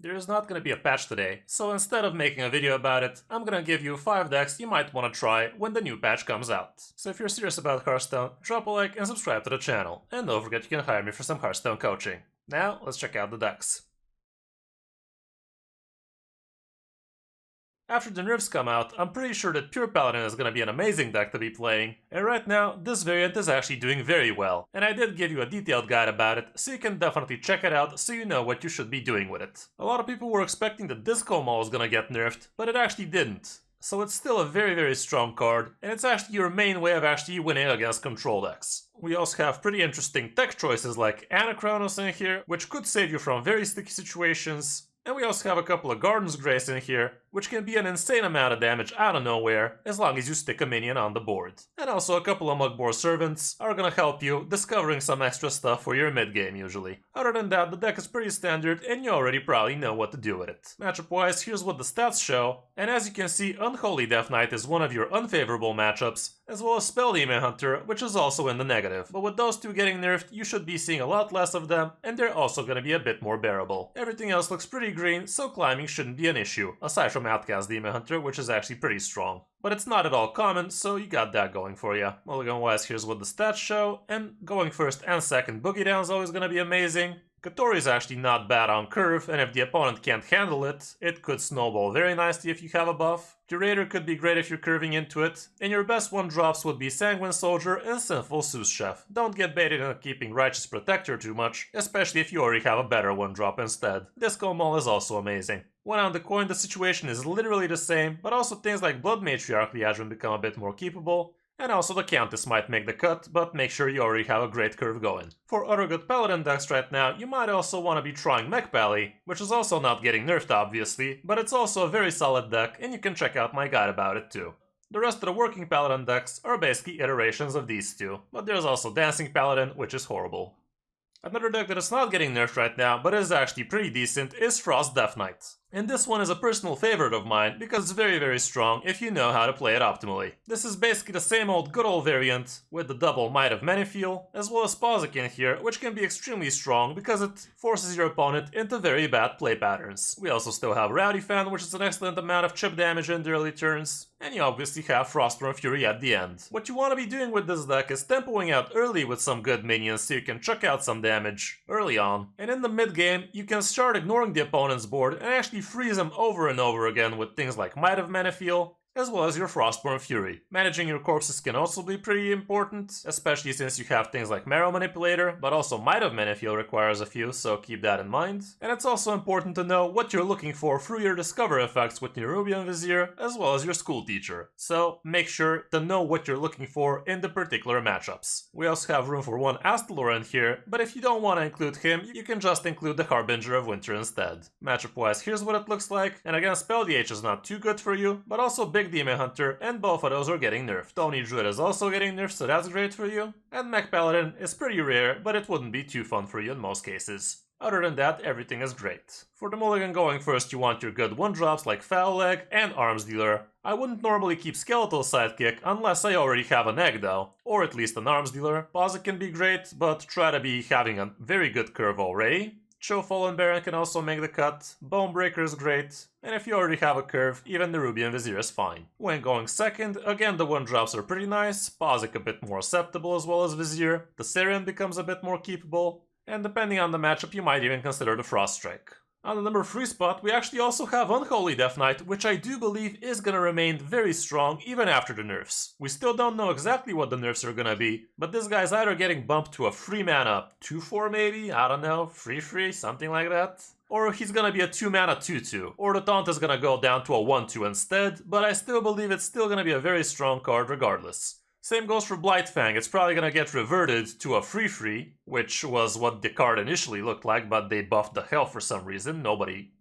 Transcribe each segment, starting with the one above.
There is not going to be a patch today, so instead of making a video about it, I'm going to give you 5 decks you might want to try when the new patch comes out. So if you're serious about Hearthstone, drop a like and subscribe to the channel, and don't forget you can hire me for some Hearthstone coaching. Now, let's check out the decks. After the nerfs come out, I'm pretty sure that Pure Paladin is going to be an amazing deck to be playing, and right now, this variant is actually doing very well, and I did give you a detailed guide about it, so you can definitely check it out so you know what you should be doing with it. A lot of people were expecting the Disco Maul was going to get nerfed, but it actually didn't. So it's still a very strong card, and it's actually your main way of actually winning against control decks. We also have pretty interesting tech choices like Anachronos in here, which could save you from very sticky situations. And we also have a couple of Garden's Grace in here, which can be an insane amount of damage out of nowhere, as long as you stick a minion on the board. And also a couple of Mugboar Servants are gonna help you discovering some extra stuff for your mid game usually. Other than that, the deck is pretty standard and you already probably know what to do with it. Matchup wise, here's what the stats show, and as you can see, Unholy Death Knight is one of your unfavorable matchups, as well as Spell Demon Hunter, which is also in the negative. But with those two getting nerfed, you should be seeing a lot less of them, and they're also gonna be a bit more bearable. Everything else looks pretty green, so climbing shouldn't be an issue, aside from Outcast Demon Hunter, which is actually pretty strong. But it's not at all common, so you got that going for you. Mulligan wise, here's what the stats show, and going first and second Boogie Down is always gonna be amazing. Katori is actually not bad on curve, and if the opponent can't handle it, it could snowball very nicely if you have a buff. Curator could be great if you're curving into it, and your best one drops would be Sanguine Soldier and Sinful Sous Chef. Don't get baited into keeping Righteous Protector too much, especially if you already have a better one drop instead. Disco Maul is also amazing. When on the coin, the situation is literally the same, but also things like Blood Matriarch Liadrin become a bit more keepable. And also the Countess might make the cut, but make sure you already have a great curve going. For other good Paladin decks right now, you might also want to be trying Mech Pally, which is also not getting nerfed obviously, but it's also a very solid deck and you can check out my guide about it too. The rest of the working Paladin decks are basically iterations of these two, but there's also Dancing Paladin, which is horrible. Another deck that is not getting nerfed right now, but is actually pretty decent, is Frost Death Knight. And this one is a personal favorite of mine, because it's very strong if you know how to play it optimally. This is basically the same old good old variant, with the double Might of Menifeel, as well as Pozic in here, which can be extremely strong because it forces your opponent into very bad play patterns. We also still have Rowdy Fan, which is an excellent amount of chip damage in the early turns, and you obviously have Frostborn Fury at the end. What you want to be doing with this deck is tempoing out early with some good minions so you can chuck out some damage early on, and in the mid game you can start ignoring the opponent's board and actually freeze them over and over again with things like Might of Menifeel, as well as your Frostborn Fury. Managing your corpses can also be pretty important, especially since you have things like Marrow Manipulator, but also Might of Menifeel requires a few, so keep that in mind. And it's also important to know what you're looking for through your Discover effects with your Nerubian Vizier, as well as your School Teacher. So make sure to know what you're looking for in the particular matchups. We also have room for one Astalor in here, but if you don't want to include him, you can just include the Harbinger of Winter instead. Matchup wise, here's what it looks like, and again, Spell DH is not too good for you, but also Big Demon Hunter, and both of those are getting nerfed. Tony Druid is also getting nerfed, so that's great for you. And Mech Paladin is pretty rare, but it wouldn't be too fun for you in most cases. Other than that, everything is great. For the mulligan going first, you want your good 1-drops like Foul Leg and Arms Dealer. I wouldn't normally keep Skeletal Sidekick unless I already have an egg though, or at least an Arms Dealer. Pozic can be great, but try to be having a very good curve already. Show Fallen Baron can also make the cut, Bonebreaker is great, and if you already have a curve, even the Nerubian Vizier is fine. When going second, again the 1-drops are pretty nice, Pozic a bit more acceptable as well as Vizier, the Syrian becomes a bit more keepable, and depending on the matchup you might even consider the Frost Strike. On the number 3 spot, we actually also have Unholy Death Knight, which I do believe is gonna remain very strong even after the nerfs. We still don't know exactly what the nerfs are gonna be, but this guy's either getting bumped to a 3-mana 2/4 maybe, I don't know, 3/3, something like that. Or he's gonna be a 2-mana 2/2, or the taunt is gonna go down to a 1/2 instead, but I still believe it's still gonna be a very strong card regardless. Same goes for Blightfang, it's probably gonna get reverted to a 3/3, which was what the card initially looked like, but they buffed the hell for some reason.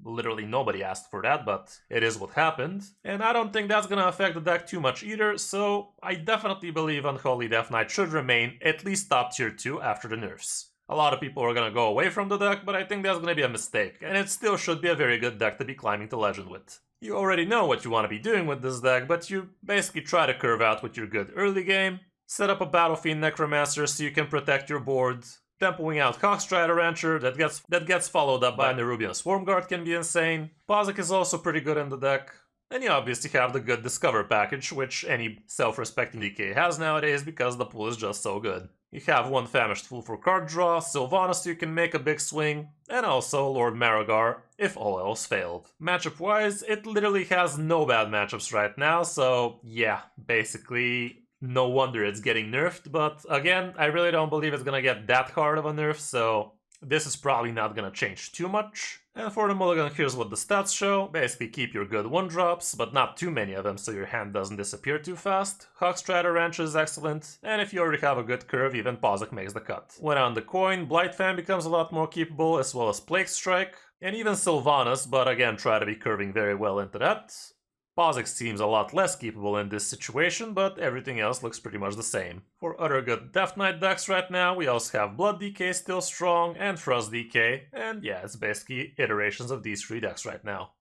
Literally nobody asked for that, but it is what happened. And I don't think that's gonna affect the deck too much either, so I definitely believe Unholy Death Knight should remain at least top tier 2 after the nerfs. A lot of people are gonna go away from the deck, but I think that's gonna be a mistake, and it still should be a very good deck to be climbing to Legend with. You already know what you want to be doing with this deck, but you basically try to curve out with your good early game, set up a Battlefiend Necromancer so you can protect your board, Tempoing out Hawkstrider Rancher that gets followed up by Nerubian Swarmguard can be insane. Pazik is also pretty good in the deck. And you obviously have the good Discover package, which any self-respecting DK has nowadays because the pool is just so good. You have one Famished Fool for card draw, Sylvanas you can make a big swing, and also Lord Marigar if all else failed. Matchup-wise, it literally has no bad matchups right now, so yeah, basically no wonder it's getting nerfed, but again, I really don't believe it's gonna get that hard of a nerf, so this is probably not gonna change too much. And for the mulligan, here's what the stats show. Basically keep your good 1-drops, but not too many of them so your hand doesn't disappear too fast. Hawkstrider Rancher is excellent, and if you already have a good curve, even Pazik makes the cut. When on the coin, Blightfang becomes a lot more keepable, as well as Plague Strike, and even Sylvanas, but again try to be curving very well into that. Pazik seems a lot less keepable in this situation, but everything else looks pretty much the same. For other good Death Knight decks right now, we also have Blood DK still strong, and Frost DK, and yeah, it's basically iterations of these 3 decks right now.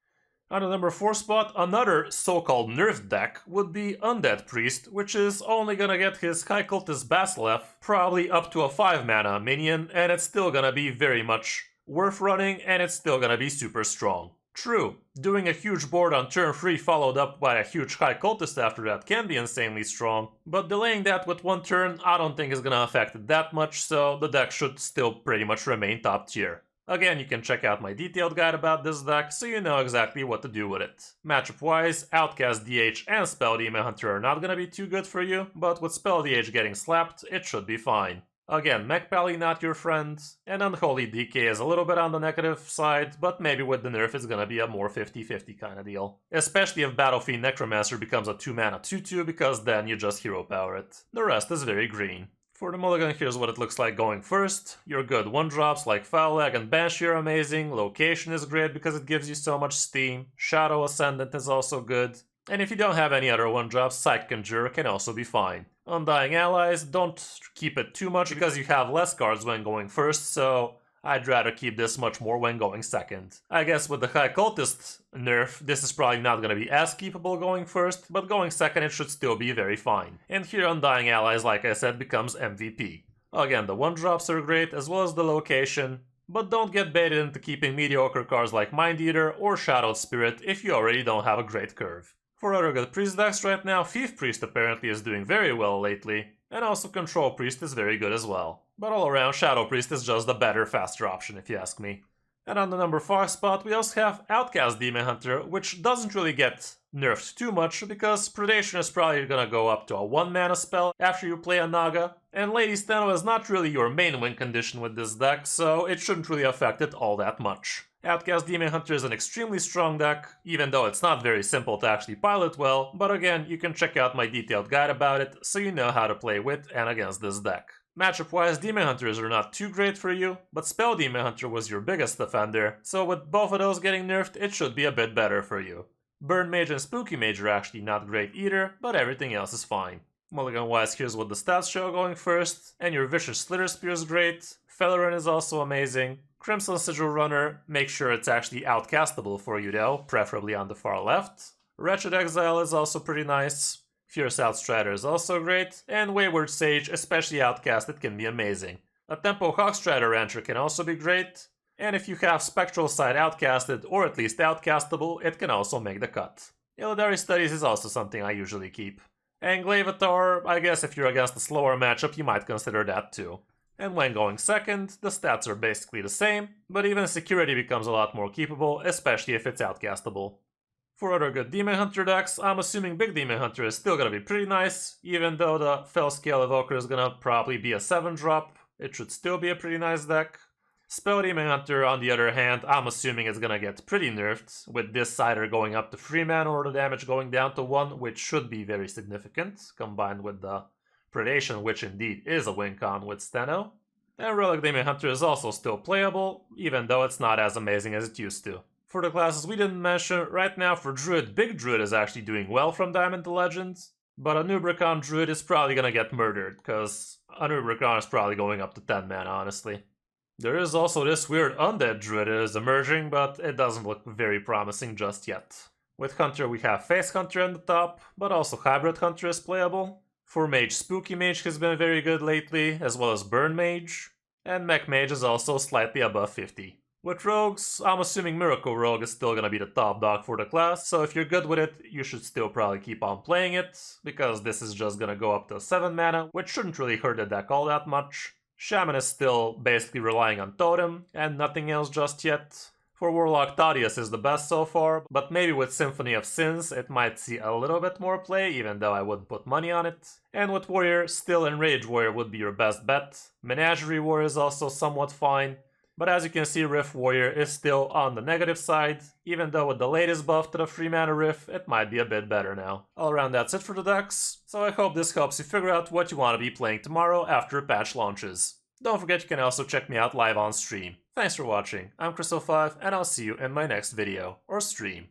On the number 4 spot, another so-called nerfed deck would be Undead Priest, which is only gonna get his High Cultist Basilev probably up to a 5-mana minion, and it's still gonna be very much worth running, and it's still gonna be super strong. True, doing a huge board on turn 3 followed up by a huge High Cultist after that can be insanely strong, but delaying that with 1 turn I don't think is gonna affect it that much, so the deck should still pretty much remain top tier. Again, you can check out my detailed guide about this deck so you know exactly what to do with it. Matchup wise, Outcast DH and Spell Demon Hunter are not gonna be too good for you, but with Spell DH getting slapped, it should be fine. Again, Mech Pally not your friend, and Unholy DK is a little bit on the negative side, but maybe with the nerf it's gonna be a more 50-50 kind of deal. Especially if Battlefiend Necromancer becomes a 2-mana 2-2, because then you just hero power it. The rest is very green. For the mulligan, here's what it looks like going first. Your good 1-drops like Foul Leg and Banshee are amazing, Location is great because it gives you so much steam, Shadow Ascendant is also good, and if you don't have any other 1-drops, Psychic Conjurer can also be fine. Undying Allies, don't keep it too much because you have less cards when going first, so I'd rather keep this much more when going second. I guess with the High Cultist nerf, this is probably not going to be as keepable going first, but going second it should still be very fine. And here Undying Allies, like I said, becomes MVP. Again, the 1-drops are great, as well as the Location, but don't get baited into keeping mediocre cards like Mind Eater or Shadowed Spirit if you already don't have a great curve. For other good Priest decks right now, Thief Priest apparently is doing very well lately, and also Control Priest is very good as well. But all around, Shadow Priest is just the better, faster option if you ask me. And on the number 5 spot, we also have Outcast Demon Hunter, which doesn't really get nerfed too much, because Predation is probably gonna go up to a 1-mana spell after you play a Naga, and Lady Steno is not really your main win condition with this deck, so it shouldn't really affect it all that much. Outcast Demon Hunter is an extremely strong deck, even though it's not very simple to actually pilot well, but again, you can check out my detailed guide about it, so you know how to play with and against this deck. Matchup-wise, Demon Hunters are not too great for you, but Spell Demon Hunter was your biggest defender, so with both of those getting nerfed, it should be a bit better for you. Burn Mage and Spooky Mage are actually not great either, but everything else is fine. Mulligan-wise, here's what the stats show going first, and your Vicious Slither Spear is great, Fellerin is also amazing, Crimson Sigil Runner, make sure it's actually outcastable for you though, preferably on the far left. Wretched Exile is also pretty nice. Fierce Outstrider is also great, and Wayward Sage, especially outcasted, can be amazing. A Tempo Hawkstrider Rancher can also be great, and if you have Spectral Side outcasted, or at least outcastable, it can also make the cut. Illidary Studies is also something I usually keep. And Glaivatar, I guess if you're against a slower matchup, you might consider that too. And when going second, the stats are basically the same, but even Security becomes a lot more keepable, especially if it's outcastable. For other good Demon Hunter decks, I'm assuming Big Demon Hunter is still gonna be pretty nice, even though the Fellscale Evoker is gonna probably be a 7-drop, it should still be a pretty nice deck. Spell Demon Hunter, on the other hand, I'm assuming it's gonna get pretty nerfed, with this either going up to 3 mana or the damage going down to 1, which should be very significant, combined with the Predation, which indeed is a win con with Steno. And Relic Demon Hunter is also still playable, even though it's not as amazing as it used to. For the classes we didn't mention, right now for Druid, Big Druid is actually doing well from Diamond to Legends, but a Nubricon Druid is probably gonna get murdered, because a Nubricon is probably going up to 10 mana, honestly. There is also this weird Undead Druid that is emerging, but it doesn't look very promising just yet. With Hunter we have Face Hunter in the top, but also Hybrid Hunter is playable. For Mage, Spooky Mage has been very good lately, as well as Burn Mage. And Mech Mage is also slightly above 50. With rogues, I'm assuming Miracle Rogue is still gonna be the top dog for the class, so if you're good with it, you should still probably keep on playing it, because this is just gonna go up to 7 mana, which shouldn't really hurt the deck all that much. Shaman is still basically relying on Totem, and nothing else just yet. For Warlock, Thaddeus is the best so far, but maybe with Symphony of Sins it might see a little bit more play, even though I wouldn't put money on it. And with Warrior, still Enrage Warrior would be your best bet. Menagerie Warrior is also somewhat fine, but as you can see, Rift Warrior is still on the negative side, even though with the latest buff to the free mana Rift, it might be a bit better now. All around, that's it for the decks, so I hope this helps you figure out what you want to be playing tomorrow after a patch launches. Don't forget you can also check me out live on stream. Thanks for watching, I'm Kris05, and I'll see you in my next video or stream.